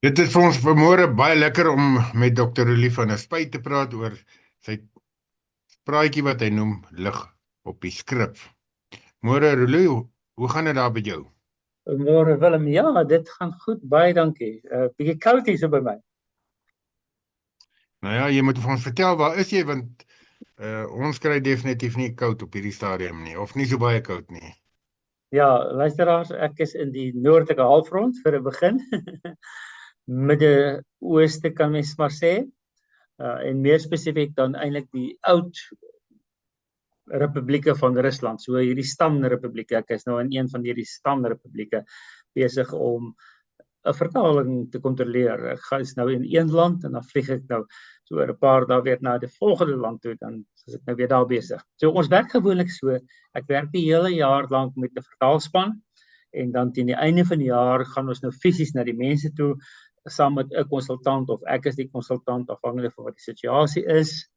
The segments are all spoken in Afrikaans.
Dit is vir ons vanmôre baie lekker om met Dr. Roelie van der Spyt te praat oor sy praatjie wat hy noem lig op die skrif. Môre Roelie, hoe gaan dit daar by jou? Môre Willem, ja, dit gaan goed, baie dankie. Bietjie koud hier so by my. Nou ja, jy moet vir ons vertel, waar is jy, want ons kry definitief nie koud op hierdie stadium nie, of nie so baie koud nie. Ja, luisteraars, ek is in die noordelike halfrond vir 'n begin. Midde-Ooste kan mens maar sê. En meer spesifiek dan eintlik die oud republieke van Rusland, so hierdie stamrepublieke. Ek is nou in een van hierdie stamrepublieke besig om 'n vertaling te kontroleer. Ek gaan nou in een land en dan vlieg ek nou so oor 'n paar dae weer na die volgende land toe, dan is ek nou weer daar besig. So ons werk gewoonlik so, ek werk die hele jaar lank met 'n vertaalspan en dan teen die einde van die jaar gaan ons nou fisies na die mense toe saam met 'n konsultant of ek is die konsultant afhangende van wat die situasie is,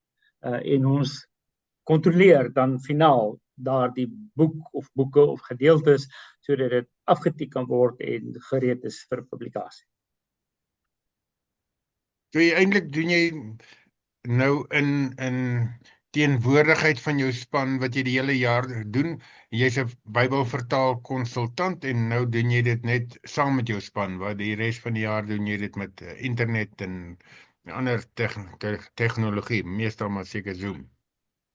en ons kontroleer dan finaal daardie boek of boeke of gedeeltes sodat dit afgetik kan word en gereed is vir publikasie. So eintlik doen jy nou in teenwoordigheid van jou span wat jy die hele jaar doen. Jy's 'n Bybelvertaal konsultant en nou doen jy dit net saam met jou span, waar die res van die jaar doen jy dit met internet en ander tegnologie, meestal maar seker Zoom.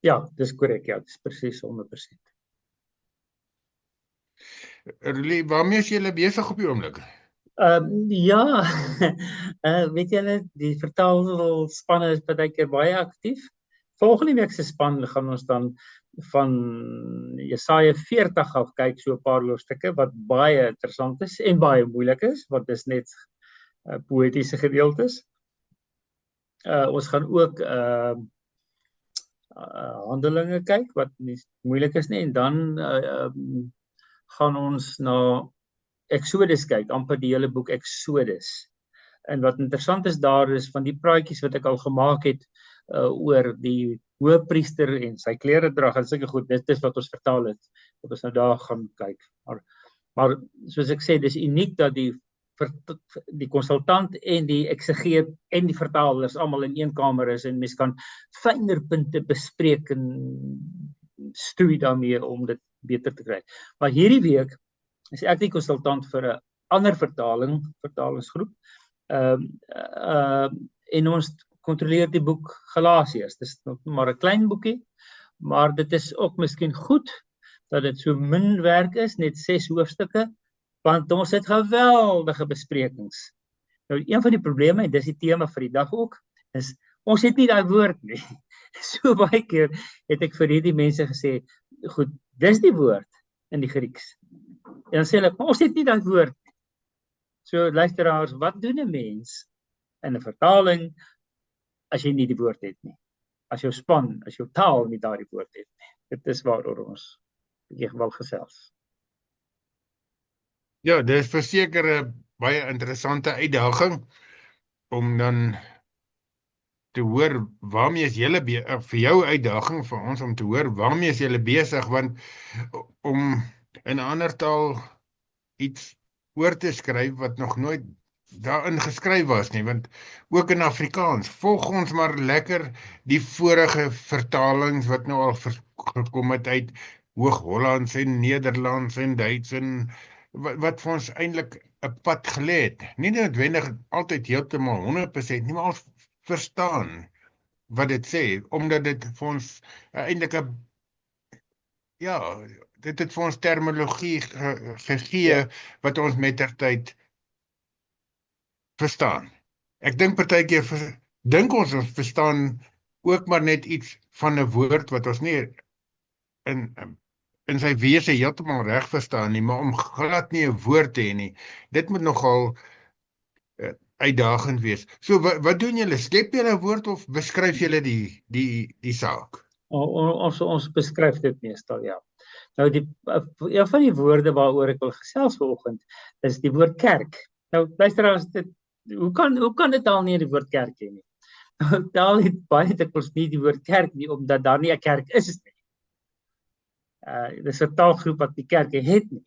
Ja, dis korrek, ja, dis presies 100%. Roelie, waarmee is julle besig op die oomblik? Ja, weet julle, die vertaalspanne is baie keer baie aktief. Volgende week se span gaan ons dan van Jesaja 40 af kyk, so 'n paar hoofstukke wat baie interessant is en baie moeilik is, want dit is net poëtiese gedeeltes. Ons gaan ook Handelinge kyk wat nie moeilik is nie, en dan gaan ons na Exodus kyk, amper die hele boek Exodus. En wat interessant is daar is van die praatjies wat ek al gemaak het oor die hoëpriester en sy kleredrag en sulke goed, dit is wat ons vertaal het, wat ons nou daar gaan kyk. Maar soos ek sê, dis uniek dat die konsultant en die eksegeet en die vertalers almal in een kamer is en mens kan fyner punte bespreek en stoei daarmee om dit beter te kry. Maar hierdie week is ek die konsultant vir 'n ander vertalingsgroep. En ons kontroleer die boek Galasiërs. Dis nog maar 'n klein boekie, maar dit is ook miskien goed dat dit so min werk is, net 6 hoofstukke, want ons het geweldige besprekings. Nou, een van die probleme, en dis die tema vir die dag ook, is ons het nie daai woord nie. So baie keer het ek vir hierdie mense gesê, goed, dis die woord in die Grieks. En dan sê hulle, maar ons het nie daai woord nie. So luisteraars, wat doen 'n mens in 'n vertaling as jy nie die woord het nie? As jou span, as jou taal nie daardie woord het nie. Dit is waaroor ons bietjie wil gesels. Ja, dit is verseker 'n baie interessante uitdaging om dan te hoor waarmee is julle vir jou uitdaging vir ons om te hoor waarmee is julle besig, want om in 'n ander taal iets oor te skryf wat nog nooit daarin geskryf was nie, want ook in Afrikaans volg ons maar lekker die vorige vertalings wat nou al gekom het uit Hoog-Hollands en Nederlands en Duits en wat vir ons eintlik 'n pad gelê het. Nie noodwendig altyd heeltemal 100% nie, maar ons verstaan wat dit sê, omdat dit vir ons eintlik 'n dit het vir ons terminologie gegee wat ons mettertyd verstaan. Ek dink partykeer dink ons verstaan ook maar net iets van 'n woord wat ons nie in sy wese heeltemal reg verstaan nie, maar om glad nie 'n woord te hê nie, dit moet nogal uitdagend wees. So wat doen julle? Skep julle 'n woord of beskryf julle die saak? Ons beskryf dit meestal, ja. Nou een van die woorde waaroor ek wil gesels vanoggend is die woord kerk. Nou luisteraars, hoe kan dit al nie die woord kerk hê nie? Taal het baie dikwels nie die woord kerk nie, omdat daar nie 'n kerk is nie. Dis 'n taalgroep wat die kerk het nie.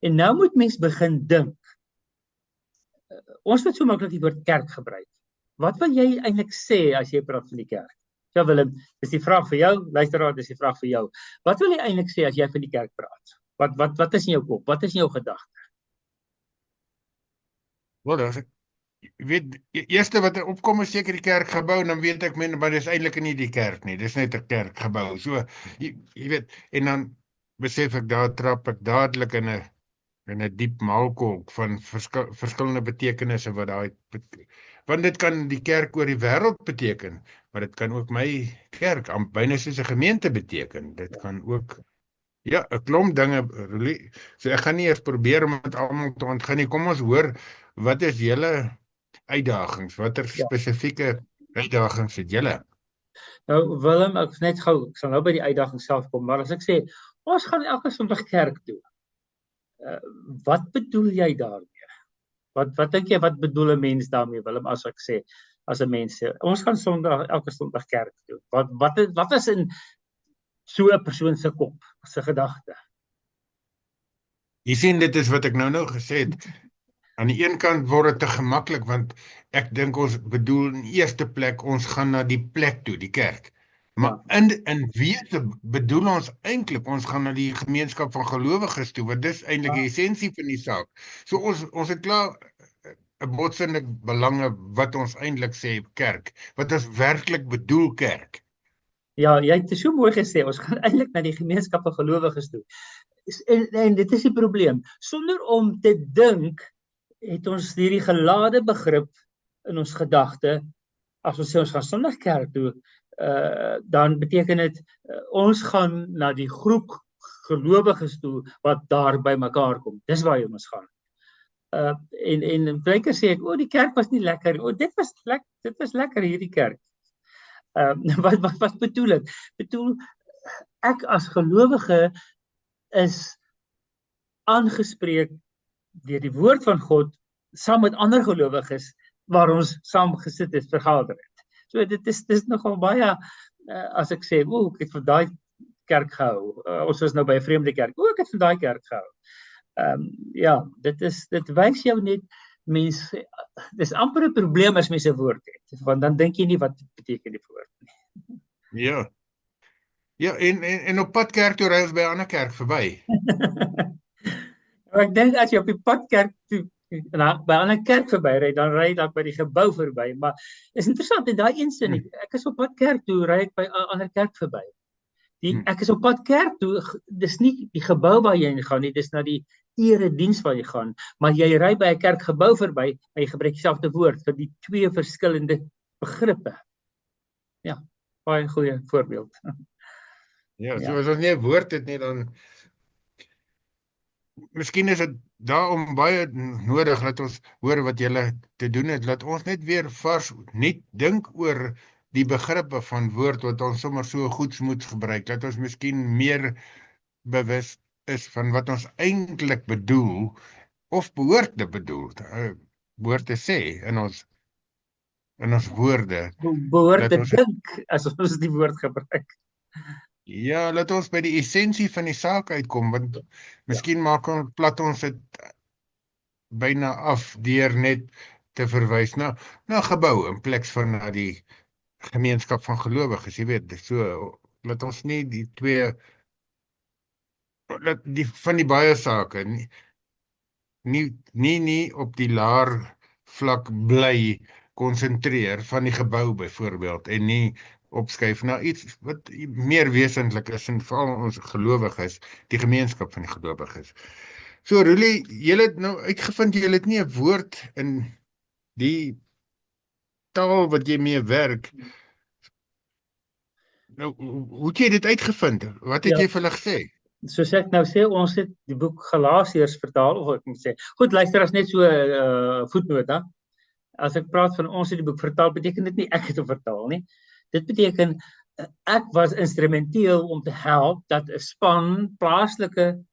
En nou moet mens begin dink Ons moet so maklik die woord kerk gebruik. Wat wil jy eintlik sê as jy praat van die kerk? Ja Willem, dis die vraag vir jou, luisteraar, dis die vraag vir jou. Wat wil jy eintlik sê as jy van die kerk praat? Wat is in jou kop? Wat is in jou gedagte? Wel, as ek weet, eerste wat opkom is seker die kerkgebou, en dan weet ek, maar dis eintlik nie die kerk nie, dis net 'n kerkgebou. So, jy weet, en dan besef ek, daar trap ek dadelik in 'n diep maalkolk van verskillende betekenisse wat daai, want dit kan die kerk oor die wêreld beteken, maar dit kan ook my kerk, byna soos 'n gemeente beteken. Dit kan ook, ja, 'n klomp dinge, Roelie. So ek gaan nie eers probeer om dit almal te ontgin nie. Kom ons hoor, wat is julle uitdagings? Watter spesifieke uitdagings het julle? Nou Willem, ek sal nou by die uitdaging self kom, maar as ek sê, ons gaan elke Sondag kerk toe. Wat bedoel jy daarmee? Wat dink jy, wat bedoel 'n mens daarmee, Willem, as ek sê, as 'n mens sê, ons gaan elke Sondag kerk toe. Wat is in so 'n persoon se kop, se gedagte? Jy sien, dit is wat ek nou gesê het. Aan die een kant word dit te gemaklik, want ek dink ons bedoel in eerste plek, ons gaan na die plek toe, die kerk. Maar in wete bedoel ons eintlik, ons gaan na die gemeenskap van gelowiges toe, want dis eintlik die essensie van die saak. So ons het klaar 'n botsende belange wat ons eintlik sê kerk, wat ons werklik bedoel kerk. Ja, jy het so mooi gesê, ons gaan eintlik na die gemeenskap van gelowiges toe. En dit is die probleem. Sonder om te dink, het ons hierdie gelade begrip in ons gedagte. As ons sê ons gaan Sondag kerk toe, dan beteken dit ons gaan na die groep gelowiges toe wat daar by mekaar kom. Dis waar ons gaan. En baie keer sê ek, die kerk was nie lekker. Dit was lekker hierdie kerk. Wat bedoel ek? Bedoel, ek as gelowige is aangespreek deur die woord van God saam met ander gelowiges waar ons saam gesit het, vergader het. So dit is nogal baie, as ek sê, ek het van daai kerk gehou. Ons is nou by 'n vreemde kerk. Ek het van daai kerk gehou. Ja, dit wys jou net, mense, dis amper 'n probleem as mense 'n woord het, want dan dink jy nie wat beteken die woord nie. Ja. Ja, en op pad kerk toe ry ons by 'n ander kerk verby. Ek dink as jy op die pad kerk toe, by 'n ander kerk verby ry, dan ry jy dalk by die gebou verby, maar is interessant in daai een sin, ek is op pad kerk toe, ry ek by 'n ander kerk verby. Ek is op pad kerk toe, dis nie die gebou waar jy gaan nie, dis na die erediens waar jy gaan, maar jy ry by 'n kerkgebou verby, en jy gebruik dieselfde woord vir die twee verskillende begrippe. Ja, baie goeie voorbeeld. Ja, so as ons nie 'n woord het nie, dan miskien is dit daarom baie nodig dat ons hoor wat julle te doen het, dat ons net weer vars nie dink oor die begrippe van woord wat ons sommer so goedsmoeds gebruik, dat ons miskien meer bewus is van wat ons eintlik bedoel, of behoort te bedoel, behoort te sê in ons woorde. Behoort te dink, as ons die woord gebruik. Ja, laat ons by die essensie van die saak uitkom, want miskien plat ons dit byna af deur net te verwys na gebou in plek van na die gemeenskap van gelowiges, jy weet, so laat ons nie die twee van die baie sake nie op die laer vlak bly konsentreer van die gebou byvoorbeeld, en nie opskuif na iets wat meer wesentlik is, en veral ons gelowiges, die gemeenskap van die gelowiges. So Roelie, jy het nou uitgevind, jy het nie 'n woord in die taal wat jy mee werk. Nou, hoe het jy dit uitgevind? Wat het jy vir hulle gesê? Soos ek nou sê, ons het die boek Galasiërs vertaal, of ek moet sê, goed, luister, as net so 'n voetnoot, as ek praat van ons het die boek vertaal, beteken dit nie ek het hom vertaal nie. Dit beteken, ek was instrumenteel om te help dat 'n span plaaslike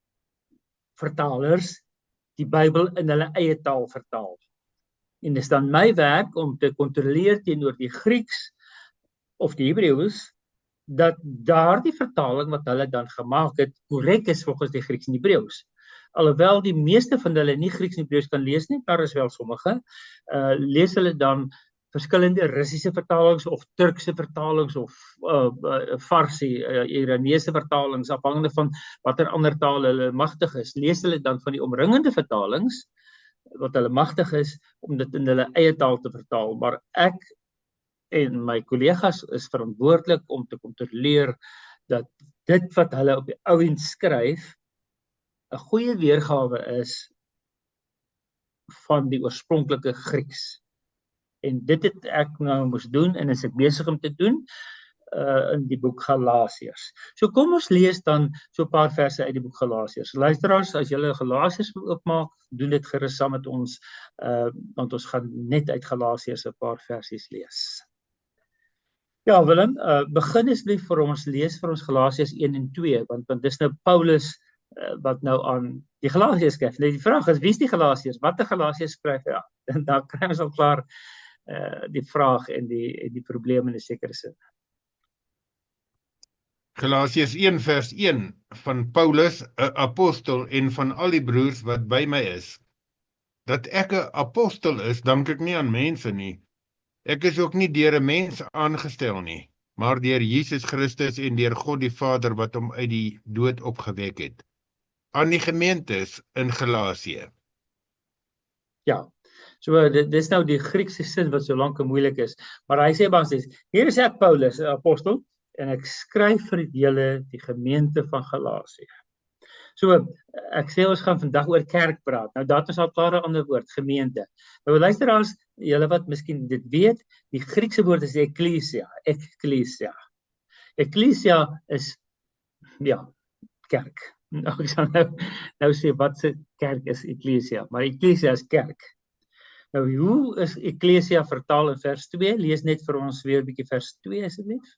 vertalers die Bybel in hulle eie taal vertaal. En dit is dan my werk om te kontroleer teenoor die Grieks of die Hebreëus, dat daardie vertaling wat hulle dan gemaak het, korrek is volgens die Grieks en Hebreëus. alhoewel die meeste van hulle nie Grieks en Hebreëus kan lees nie, daar is wel sommige, lees hulle dan verskillende Russiese vertalings of Turkse vertalings of Farsi, Iranese vertalings, afhangende van watter ander taal hulle magtig is, lees hulle dan van die omringende vertalings, wat hulle magtig is, om dit in hulle eie taal te vertaal, maar ek en my kollegas is verantwoordelik om te kontroleer dat dit wat hulle op die ou end skryf 'n goeie weergawe is van die oorspronklike Grieks. En dit het ek nou moes doen en is ek besig om te doen in die boek Galasiërs. So kom ons lees dan so 'n paar verse uit die boek Galasiërs. Luisteraars, as julle Galasiërs wil oopmaak, doen dit gerus saam met ons, want ons gaan net uit Galasiërs 'n paar versies lees. Ja, Willem, begin asseblief vir ons lees vir ons Galasiërs 1 en 2, want dis nou Paulus wat nou aan die Galasiërs skryf. Nou die vraag is, wie is die Galasiërs? Watter Galasiërs skryf hy aan? En dan kry ons al klaar die vraag en die probleem in 'n sekere sin. Galasiërs 1 vers 1 van Paulus, 'n apostel en van al die broers wat by my is. Dat ek 'n apostel is, dank ek nie aan mense nie. Ek is ook nie deur 'n mens aangestel nie, maar deur Jesus Christus en deur God die Vader wat hom uit die dood opgewek het. Aan die gemeentes in Galasië. Ja, so dis nou die Griekse sin wat so lank en moeilik is, maar hy sê basies, hier is ek Paulus, 'n apostel, en ek skryf vir julle die gemeente van Galasië. So, ek sê ons gaan vandag oor kerk praat. Nou dat is al klaar 'n ander woord, gemeente. Nou luisteraars, julle wat miskien dit weet, die Griekse woord is ekklesia. Ekklesia is, ja, kerk. Nou, ek sal nou sê wat se kerk is ekklesia, maar ekklesia is kerk. Nou, hoe is ekklesia vertaal in vers 2? Lees net vir ons weer 'n bietjie vers 2 asseblief.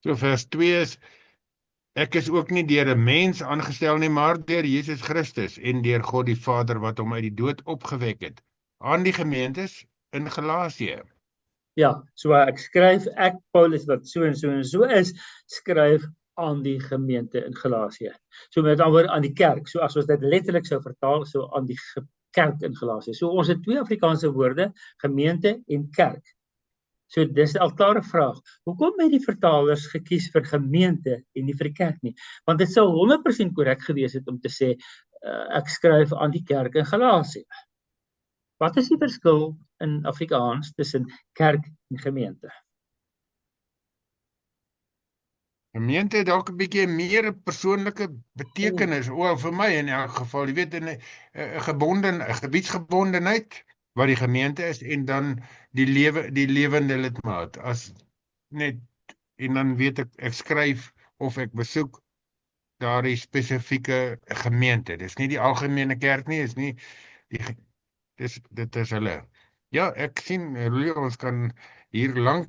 So vers 2 is, ek is ook nie deur 'n mens aangestel nie, maar deur Jesus Christus en deur God die Vader wat hom uit die dood opgewek het, aan die gemeentes in Galasië. Ja, so ek skryf, ek Paulus wat so en so en so is, skryf aan die gemeente in Galasië. So met ander woorde aan die kerk. So as ons dit letterlik sou vertaal, so aan die kerk in Galasië. So ons het twee Afrikaanse woorde, gemeente en kerk. So dis al klare vraag. Hoekom het die vertalers gekies vir gemeente en nie vir die kerk nie? Want dit sou 100% korrek gewees het om te sê, ek skryf aan die kerk in Galasië. Wat is die verskil in Afrikaans tussen kerk en gemeente? Gemeente het dalk 'n bietjie meer persoonlike betekenis, vir my in elk geval, jy weet, 'n gebiedsgebondenheid wat die gemeente is, en dan die lewende lidmaat, as net, en dan weet ek skryf of ek besoek daardie spesifieke gemeente. Dis nie die algemene kerk nie, is nie dit is hulle. Ja, ek sien, ons kan hier lank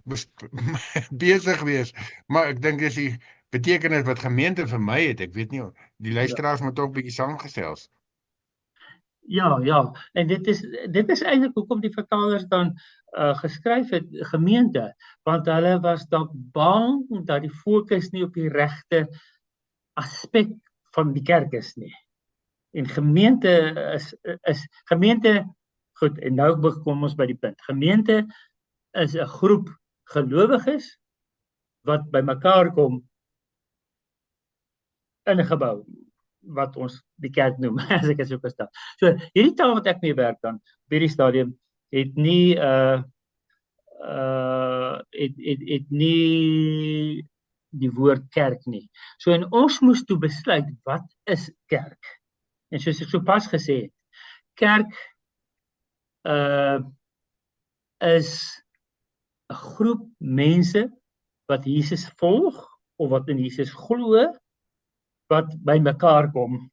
besig wees, maar ek dink dis die betekenis wat gemeente vir my het. Ek weet nie, die luisteraars moet ook 'n bietjie saamgesels. Ja, en dit is eintlik hoekom die vertalers dan geskryf het gemeente, want hulle was dalk bang dat die fokus nie op die regte aspek van die kerk is nie. En gemeente is gemeente, goed, en nou kom ons by die punt. Gemeente is 'n groep gelowiges wat by mekaar kom in 'n gebou wat ons die kerk noem, as ek dit so verstaan. So, hierdie taal wat ek mee werk dan, op hierdie stadium, het nie die woord kerk nie. So, en ons moes toe besluit, wat is kerk? En soos ek so pas gesê het, kerk is 'n groep mense wat Jesus volg, of wat in Jesus glo, wat by mekaar kom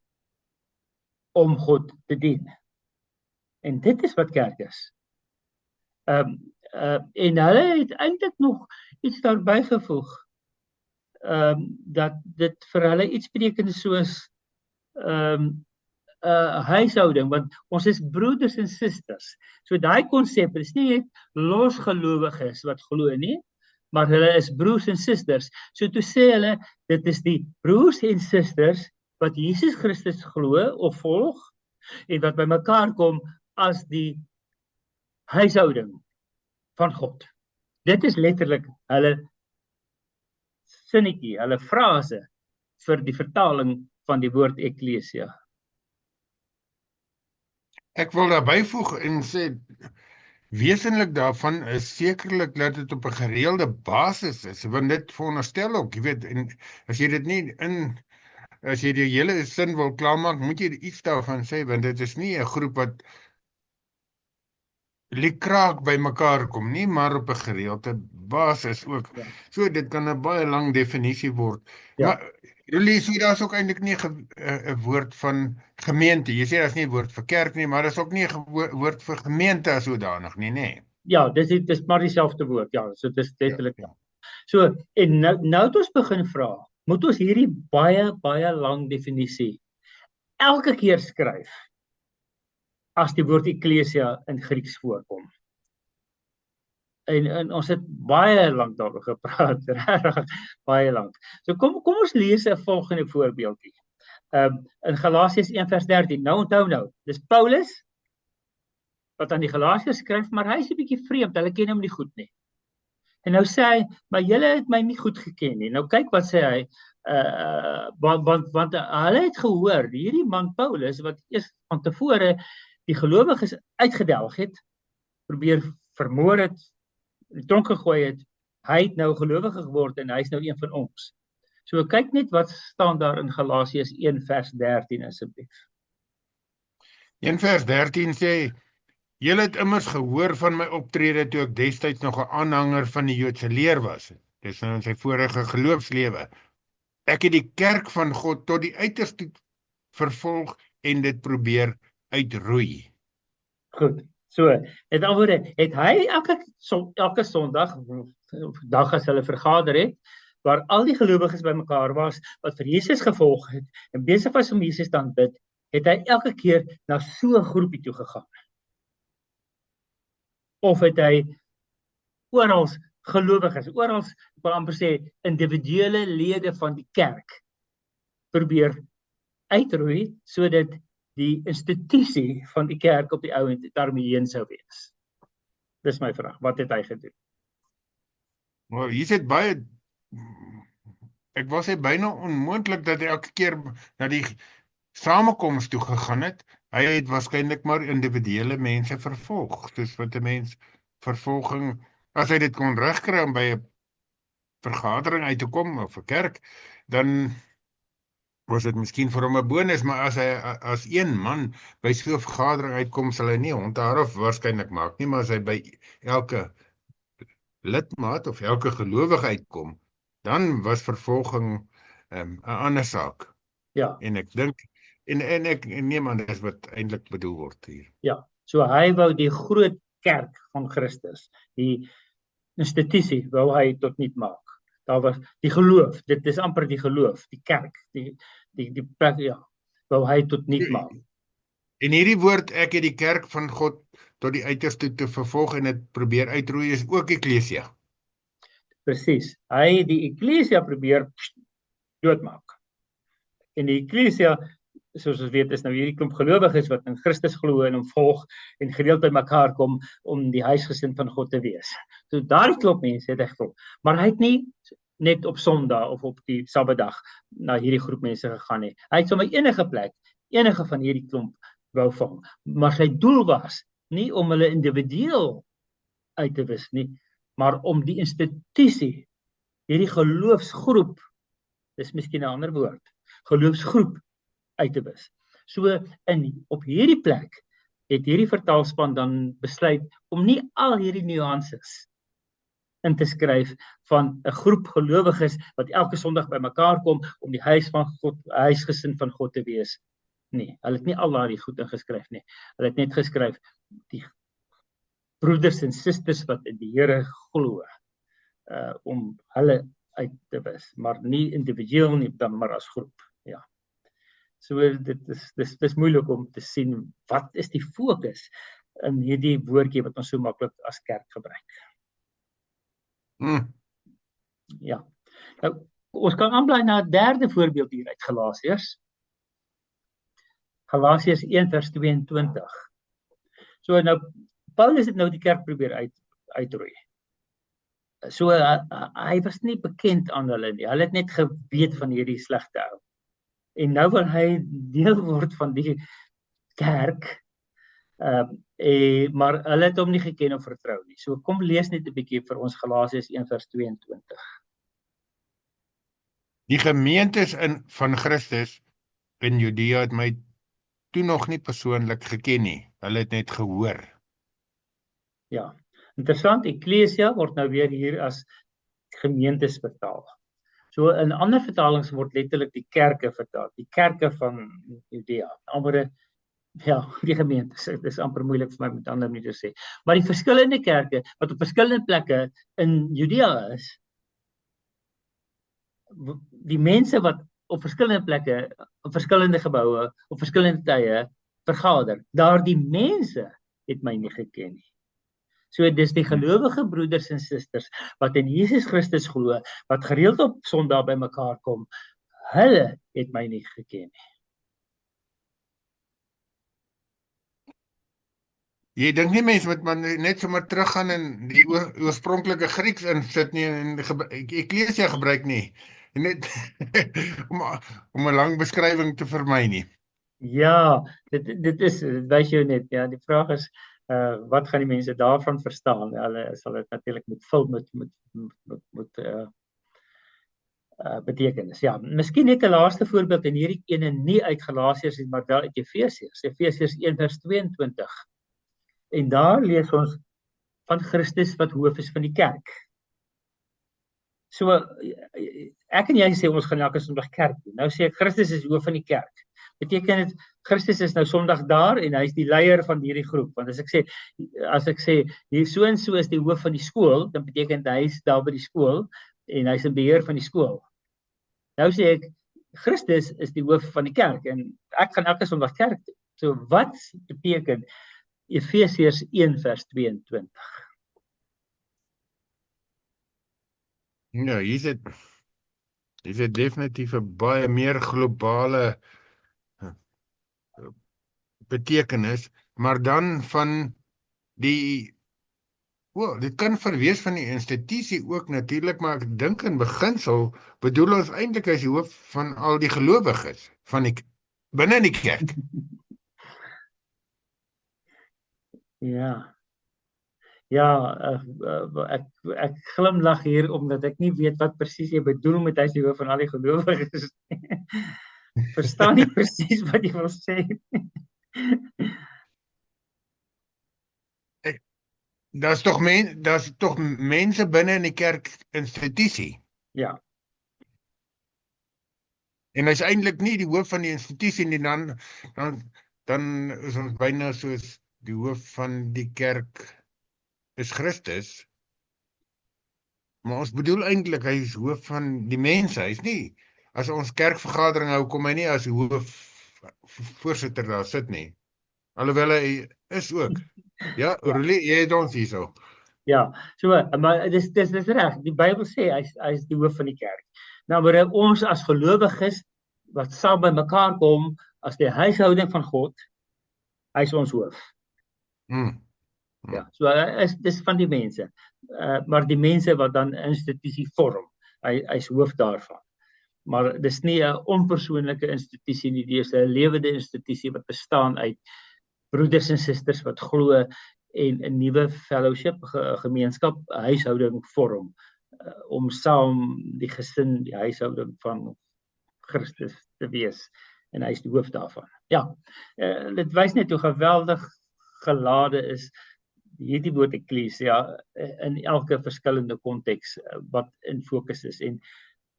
om God te dien. En dit is wat kerk is. En hulle het eintlik nog iets daarby gevoeg, dat dit vir hulle iets beteken soos huishouding, want ons is broeders en susters. So daai konsep is nie net losgelowiges wat glo nie, maar hulle is broers en susters. So toe sê hulle, dit is die broers en susters wat Jesus Christus glo of volg en wat by mekaar kom as die huishouding van God. Dit is letterlik hulle sinnetjie, hulle frase vir die vertaling van die woord eklesia. Ek wil daarby voeg en sê wesentlik daarvan is sekerlik dat dit op 'n gereelde basis is, want dit veronderstel ook, jy weet, en as jy dit nie as jy die hele sin wil klaarmaak, moet jy iets daarvan sê, want dit is nie 'n groep wat kraak by mekaar kom nie, maar op 'n gereelde basis ook. Ja. So dit kan 'n baie lang definisie word. Ja. Maar jullie sê daar's ook eintlik nie 'n woord van gemeente. Jy sê daar's nie 'n woord vir kerk nie, maar daar's ook nie 'n woord vir gemeente as sodanig nie, nê? Ja, dis maar dieselfde woord. Ja, so dis letterlik. Ja. So en nou het ons begin vra, moet ons hierdie baie lang definisie elke keer skryf as die woord eklesia in Grieks voorkom? En ons het baie lank daaroor gepraat, regtig baie lank. So kom ons lees 'n volgende voorbeeldjie. In Galasiërs 1:13. Nou onthou nou, dis Paulus wat aan die Galasiërs skryf, maar hy is 'n bietjie vreemd, hulle ken hom nie goed nie. En nou sê hy, maar julle het my nie goed geken nie. Nou kyk wat sê hy, want hulle het gehoor, hierdie man Paulus, wat eers van tevore die gelowiges uitgedelg het, probeer vermoor het, in die tronk gegooi het, hy het nou gelowige geword en hy is nou een van ons. So kyk net wat staan daar in Galasiërs 1:13 asseblief. 1:13 sê, julle het immers gehoor van my optrede toe ek destyds nog 'n aanhanger van die Joodse leer was. Dis nou in sy vorige geloofslewe. Ek het die kerk van God tot die uiterste vervolg en dit probeer uitroei. Goed. So, met ander woorde, het hy elke Sondag, dag as hulle vergader het, waar al die gelowiges bymekaar was, wat vir Jesus gevolg het, en besig was om Jesus te aanbid, het hy elke keer na so 'n groepie toe gegaan. Of het hy oral gelowiges, oral, ek wil amper sê, individuele lede van die kerk probeer uitroei, sodat die institusie van die kerk op die ou end daarmee heen sou wees. Dis my vraag, wat het hy gedoen? Maar hier sit baie, ek wil sê byna onmoontlik dat hy elke keer na die samekoms toe gegaan het. Hy het waarskynlik maar individuele mense vervolg, soos wat 'n mens vervolging, as hy dit kon regkry om by 'n vergadering uit te kom of 'n kerk, dan was dit miskien vir hom 'n bonus, maar as hy as een man by so 'n vergadering uitkom, sal hy nie onthou waarskynlik maak nie, maar as hy by elke lidmaat of elke gelowige uitkom, dan was vervolging 'n ander saak. Ja. En ek dink en ek neem aan dis wat eintlik bedoel word hier. Ja, so hy wou die groot kerk van Christus, die institusie wou hy tot niet maak. Daar was die geloof, dit is amper die geloof, die kerk, die plek, ja, wou hy tot niet maak. En hierdie woord, ek het die kerk van God tot die uiterste te vervolg en dit probeer uitroei, is ook eklesia. Presies, hy het die eklesia probeer doodmaak. En die eklesia, soos ons weet, is nou hierdie klomp gelowiges wat in Christus glo en hom volg en gereeld by mekaar kom om die huisgesin van God te wees. So daardie klomp mense het hy gevolg. Maar hy het nie net op Sondag of op die Sabbatdag na hierdie groep mense gegaan nie. Hy het sommer enige plek, enige van hierdie klomp wou vang. Maar sy doel was nie om hulle individueel uit te wis nie, maar om die institusie, hierdie geloofsgroep, dis miskien 'n ander woord, geloofsgroep uit te wis. So op hierdie plek het hierdie vertaalspan dan besluit om nie al hierdie nuances in te skryf van 'n groep gelowiges wat elke Sondag by mekaar kom om die huisgesin van God te wees. Nee, hulle het nie al daardie goed ingeskryf nie. Hulle het net geskryf die broeders en susters wat in die Here glo, om hulle uit te wis, maar nie individueel nie, dan maar as groep. Ja. So dis moeilik om te sien wat is die fokus in hierdie woordjie wat ons so maklik as kerk gebruik. Ja. Nou, ons kan aanbly na 'n derde voorbeeld hier uit Galasiërs. Galasiërs 1 vers 22. So nou Paulus het nou die kerk probeer uitroei. So hy was nie bekend aan hulle nie. Hulle het net geweet van hierdie slegte ou. En nou wil hy deel word van die kerk, maar hulle het hom nie geken of vertrou nie. So kom lees net 'n bietjie vir ons Galasiërs 1 vers 22. Die gemeentes van Christus in Judea het my toe nog nie persoonlik geken nie. Hulle het net gehoor. Ja, interessant. Ekklesia word nou weer hier as gemeentes vertaal. So in ander vertalings word letterlik die kerke vertaal, die kerke van Judea. Amper ja, die gemeentes. Dit is amper moeilik vir my met ander maniere te sê. Maar die verskillende kerke wat op verskillende plekke in Judea is, die mense wat op verskillende plekke, op verskillende geboue, op verskillende tye vergader, daardie mense het my nie geken nie. So dis die gelowige broeders en susters wat in Jesus Christus glo, wat gereeld op Sondag by mekaar kom, hulle het my nie geken nie. Jy dink nie mense moet maar net sommer teruggaan en die oorspronklike Grieks insit nie en Ekklesia gebruik nie. Net om 'n lang beskrywing te vermy nie. Ja, dit wys jou net, ja, die vraag is wat gaan die mense daarvan verstaan? Hulle sal dit natuurlik moet vul met betekenis. Ja, miskien net 'n laaste voorbeeld en hierdie ene nie uit Galasiërs nie, maar wel uit Efesiërs. Efesiërs 1 vers 22. En daar lees ons van Christus wat hoof is van die kerk. So ek en jy sê ons gaan elke Sondag kerk doen. Nou sê ek Christus is hoof van die kerk. Beteken dit Christus is nou Sondag daar en hy is die leier van hierdie groep. Want as ek sê hier so en so is die hoof van die skool, dan beteken dit hy is daar by die skool en hy is in beheer van die skool. Nou sê ek Christus is die hoof van die kerk en ek gaan elke Sondag kerk doen. So wat beteken Efesiërs 1 vers 22? Ja, hier is dit definitief 'n baie meer globale betekenis, maar dan van die dit kan verwees van die institusie ook natuurlik, maar ek dink in beginsel bedoel ons eintlik as die hoof van al die gelowiges van die binne die kerk. Ja. Ja, ek glimlag hier omdat ek nie weet wat presies jy bedoel met hy is die hoof van al die gelowiges. Verstaan nie presies wat jy wil sê. Daar's tog mense binne in die kerk institusie. Ja. En hy's eintlik nie die hoof van die institusie nie, dan is ons byna soos die hoof van die kerk is Christus. Maar ons bedoel eintlik hy is hoof van die mense. Hy's nie as ons kerkvergadering hou kom hy nie as voorsitter daar sit nie. Alhoewel hy is ook. Ja, Roelie, jy het ons hierso. Ja, so maar dis reg. Die Bybel sê hy is die hoof van die kerk. Nou maar ons as gelowiges wat saam by mekaar kom as die huishouding van God, hy is ons hoof. Ja, so dis van die mense. Maar die mense wat dan 'n institusie vorm, hy is hoof daarvan. Maar dis nie 'n onpersoonlike institusie nie, dis 'n lewende institusie wat bestaan uit broeders en susters wat glo en 'n nuwe fellowship, gemeenskap, huishouding vorm om saam die gesin, die huishouding van Christus te wees en hy is die hoof daarvan. Ja, dit wys net hoe geweldig gelade is hierdie woord ekklesia in elke verskillende konteks wat in fokus is. En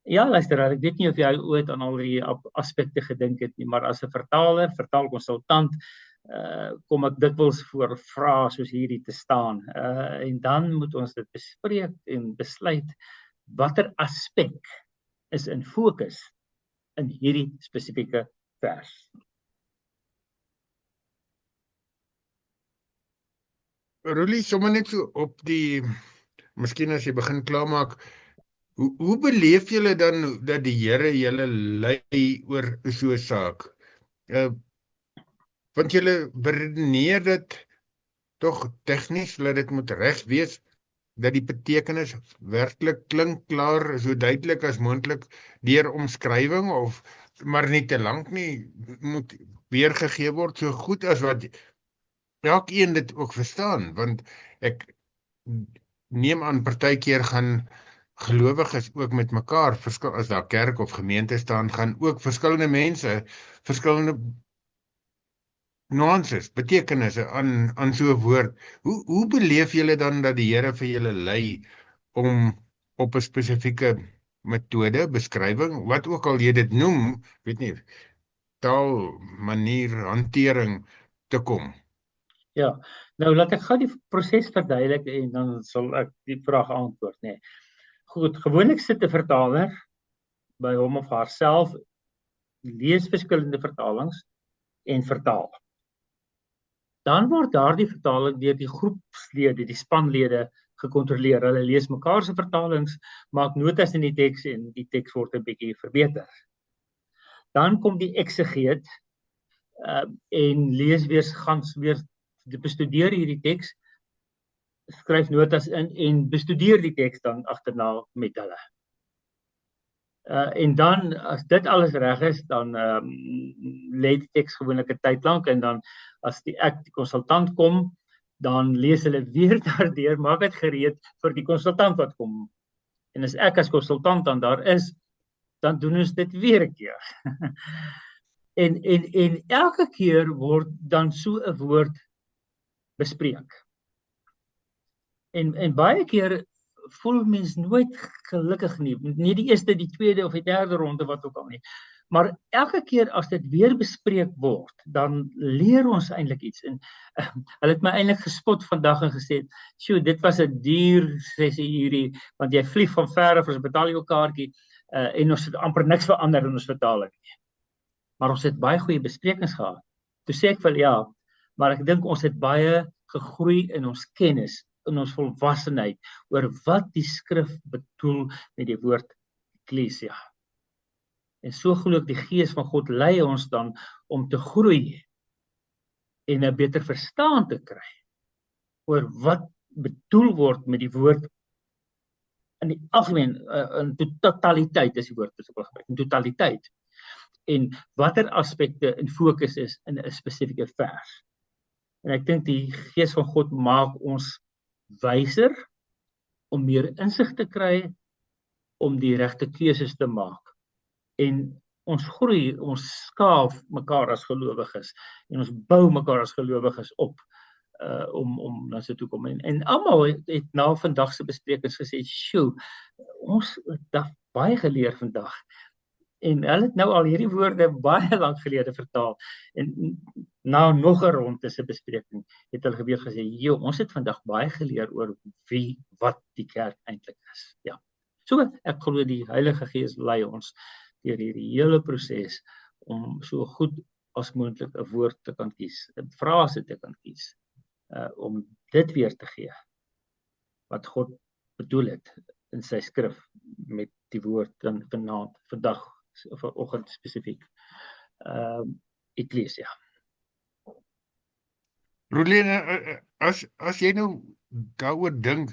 ja, luisteraar, ek weet nie of jy ooit aan al die aspekte gedink het nie, maar as 'n vertaler, vertaalkonsultant, kom ek dikwels voor vrae soos hierdie te staan. En dan moet ons dit bespreek en besluit watter aspek is in fokus in hierdie spesifieke vers. Roelie, sommer net so op die, miskien as jy begin klaarmaak, hoe beleef julle dan dat die Here julle lei oor so 'n saak? Want julle beredeneer dit tog tegnies, dat dit moet reg wees, dat die betekenis werklik klink klaar, so duidelik as moontlik deur omskrywing, of maar nie te lank nie, moet weergegee word so goed as wat elkeen dit ook verstaan, want ek neem aan partykeer gaan gelowiges ook met mekaar verskil, as daar kerk of gemeente staan, gaan ook verskillende mense verskillende nuances, betekenisse aan so 'n woord. Hoe beleef julle dan dat die Here vir julle lei om op 'n spesifieke metode, beskrywing, wat ook al jy dit noem, weet nie, taal, manier, hantering te kom? Ja, nou laat ek gou die proses verduidelik en dan sal ek die vraag antwoord, nee. Goed, gewoonlik sit 'n vertaler by hom of haarself, lees verskillende vertalings en vertaal. Dan word daardie vertaling deur die groepslede, die spanlede gekontroleer. Hulle lees mekaar se vertalings, maak notas in die teks en die teks word 'n bietjie verbeter. Dan kom die eksegeet en lees weer bestudeer hierdie teks, skryf notas in en bestudeer die teks dan agterna met hulle. En dan, as dit alles reg is, dan lê die teks gewoonlik 'n tyd lank en dan as die konsultant kom, dan lees hulle weer daardeur, maak dit gereed vir die konsultant wat kom. En as ek as konsultant dan daar is, dan doen ons dit weer 'n keer. en elke keer word dan so 'n woord bespreek. En baie keer voel mens nooit gelukkig nie die eerste, die tweede of die derde ronde, wat ook al nie. Maar elke keer as dit weer bespreek word, dan leer ons eintlik iets. En hulle het my eintlik gespot vandag en gesê, "Sjoe, dit was 'n duur sessie hierdie, want jy vlieg van ver af, ons betaal jou kaartjie en ons het amper niks verander in ons vertaling nie. Maar ons het baie goeie besprekings gehad." Toe sê ek wel ja, maar ek dink ons het baie gegroei in ons kennis, in ons volwassenheid oor wat die skrif bedoel met die woord eklesia. En so glo ek die Gees van God lei ons dan om te groei en 'n beter verstaan te kry oor wat bedoel word met die woord in die algemeen, in totaliteit is die woord wat ek gebruik, in totaliteit. En watter aspekte in fokus is in 'n spesifieke vers. En ek dink die Gees van God maak ons wyser om meer insig te kry, om die regte keuses te maak. En ons groei, ons skaaf mekaar as gelowiges en ons bou mekaar as gelowiges op om na sy toe kom. En almal het na vandag se besprekings gesê, "Sjoe, ons het baie geleer vandag." En hulle het nou al hierdie woorde baie lank gelede vertaal. En na nog 'n ronde se bespreking het hulle weer gesê, "Jo, ons het vandag baie geleer oor wat die kerk eintlik is." Ja. So ek glo die Heilige Gees lei ons deur hierdie hele proses om so goed as moontlik 'n woord te kan kies, 'n frase te kan kies, om dit weer te gee wat God bedoel het in sy skrif met die woord dan vandag of vanoggend spesifiek. Eklesia. Roelien, as jy nou daaroor dink,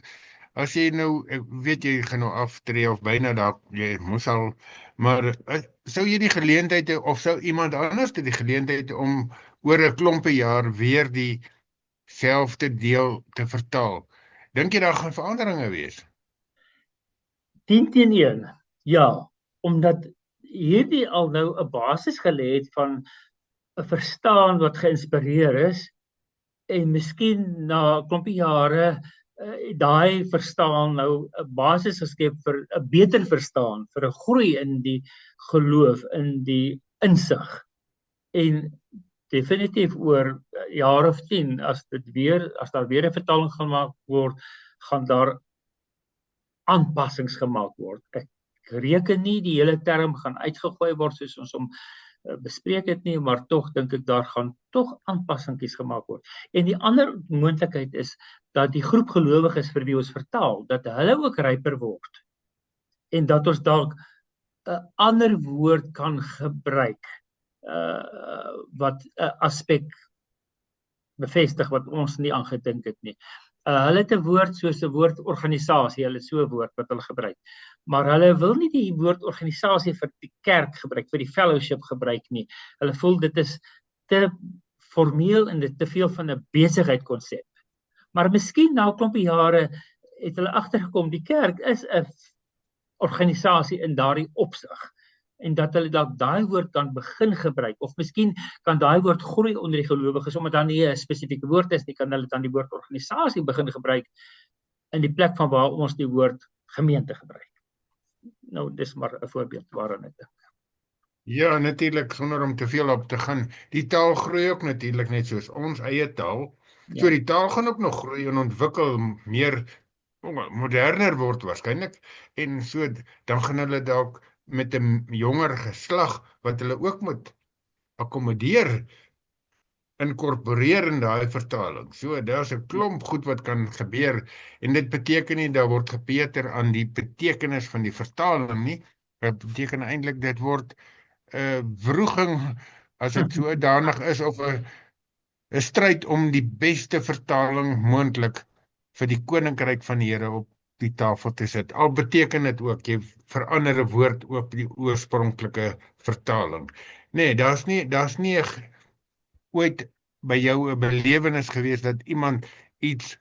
as jy nou, ek weet jy gaan nou aftree of byna daar, jy moes al, maar sou jy die geleentheid of sou iemand anders die geleentheid om oor 'n klompe jaar weer dieselfde deel te vertaal? Dink jy daar gaan veranderinge wees? 10-1, ja, omdat hierdie al nou 'n basis gelê het van 'n verstaan wat geïnspireer is en miskien na 'n klompie jare daai verstaan nou 'n basis geskep vir 'n beter verstaan, vir 'n groei in die geloof, in die insig. En definitief oor jaar of 10, as daar weer 'n vertaling gemaak word, gaan daar aanpassings gemaak word. Ek reken nie die hele term gaan uitgegooi word soos ons hom bespreek het nie, maar tog dink ek daar gaan tog aanpassingkies gemaak word. En die ander moontlikheid is dat die groep gelowiges vir wie ons vertaal, dat hulle ook ryper word en dat ons dalk 'n ander woord kan gebruik wat 'n aspek bevestig wat ons nie aangedink het nie. Hulle het 'n woord soos 'n woord organisasie, hulle het so 'n woord wat hulle gebruik. Maar hulle wil nie die woord organisasie vir die kerk gebruik, vir die fellowship gebruik nie. Hulle voel dit is te formeel en dit te veel van 'n besigheidskonsep. Maar miskien na 'n klompie jare het hulle agtergekom die kerk is 'n organisasie in daardie opsig en dat hulle dalk daai woord kan begin gebruik of miskien kan daai woord groei onder die gelowiges omdat dan nie 'n spesifieke woord is nie, kan hulle dan die woord organisasie begin gebruik in die plek van waar ons die woord gemeente gebruik. Nou dis maar 'n voorbeeld waaraan ek dink. Ja, natuurlik, sonder om te veel op te gaan. Die taal groei ook natuurlik net soos ons eie taal. So Ja. die taal gaan ook nog groei en ontwikkel, meer moderner word waarskynlik. En so dan gaan hulle dalk met 'n jonger geslag wat hulle ook moet akkommodeer, inkorporeer in daai vertaling. So daar's 'n klomp goed wat kan gebeur en dit beteken nie daar word gepeter aan die betekenis van die vertaling nie. Dit beteken eintlik dit word wroging, as dit sodanig is, of 'n stryd om die beste vertaling moontlik vir die koninkryk van die Here op die tafel te sit. Al beteken dit ook jy verander 'n woord op die oorspronklike vertaling. Nee, daar's nie ooit by jou 'n belewenis gewees dat iemand iets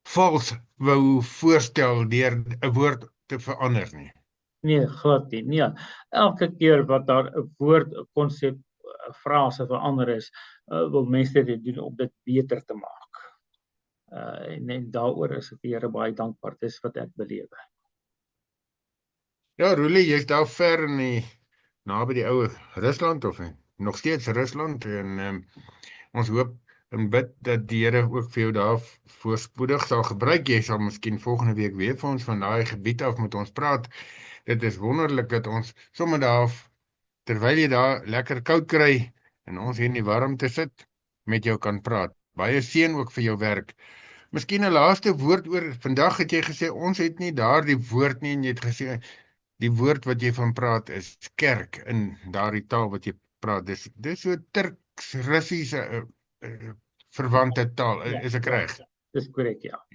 vals wou voorstel deur 'n woord te verander nie. Nee, glad nie. Nee. Elke keer wat daar 'n woord, 'n konsep, 'n frase verander is, wil mense dit doen om dit beter te maak. En daaroor is ek die Here baie dankbaar. Dis wat ek belewe. Ja, Roelie, jy's daar ver in naby die ou Rusland of nog steeds Rusland en ons hoop en bid dat die Here ook vir jou daar voorspoedig sal gebruik. Jy sal miskien volgende week weer vir ons van daai gebied af met ons praat. Dit is wonderlik dat ons sommer daar terwyl jy daar lekker koud kry en ons hier in die warmte sit met jou kan praat. Baie seën ook vir jou werk. Miskien 'n laaste woord oor vandag het jy gesê ons het nie daardie woord nie en jy het gesê die woord wat jy van praat is kerk in daardie taal wat jy praat. Dis so Turks-Russiese verwante taal, is ek reg? Dis korrek, ja.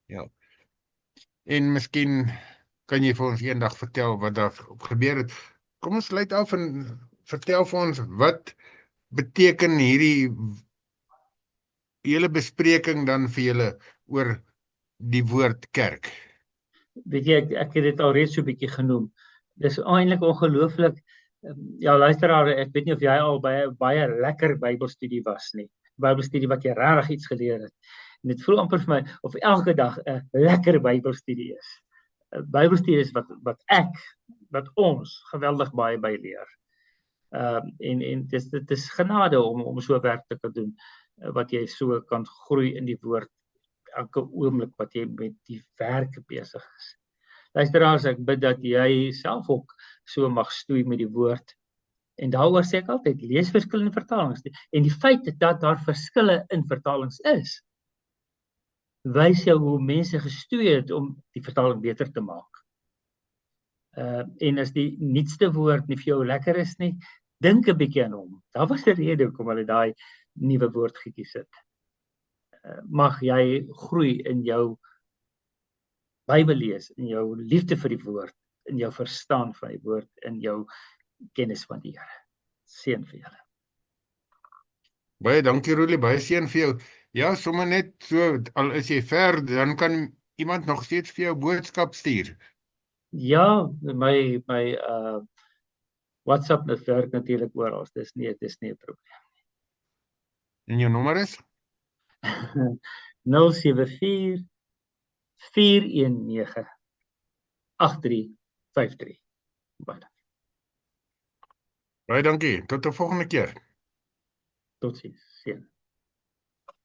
Ja. En miskien kan jy vir ons eendag vertel wat daar gebeur het. Kom ons sluit af en vertel vir ons wat beteken hierdie hele bespreking dan vir julle oor die woord kerk. Weet jy, ek het dit al reeds so 'n bietjie genoem. Dis eintlik ongelooflik. Ja, luisteraar, ek weet nie of jy al baie lekker Bybelstudie was nie. Bybelstudie wat jy regtig iets geleer het. En dit voel amper vir my of elke dag 'n lekker Bybelstudie is. Bybelstudie is wat ons geweldig baie by leer. En dit is genade om so werk te kan doen, wat jy so kan groei in die woord elke oomblik wat jy met die werk besig is. Luisteraars, ek bid dat jy self ook so mag stoei met die woord. En daaroor sê ek altyd, lees verskillende vertalings. En die feit dat daar verskille in vertalings is, wys jou hoe mense gestoei het om die vertaling beter te maak. En as die nuutste woord nie vir jou lekker is nie, dink 'n bietjie aan hom. Daar was 'n rede hoekom hulle daai nuwe woord gekies het. Mag jy groei in jou Bybel lees, in jou liefde vir die woord, in jou verstaan van die woord, in jou kennis van die Here. Seën vir julle. Baie dankie Roelie, baie seën vir jou. Ja, sommer net so, al is jy ver, dan kan iemand nog steeds vir jou boodskap stuur. Ja, my WhatsApp werk natuurlik oral. Dis nie 'n probleem. En jou nommer is 074 419 8353. Baie dankie. Tot 'n volgende keer. Totsiens. Seën.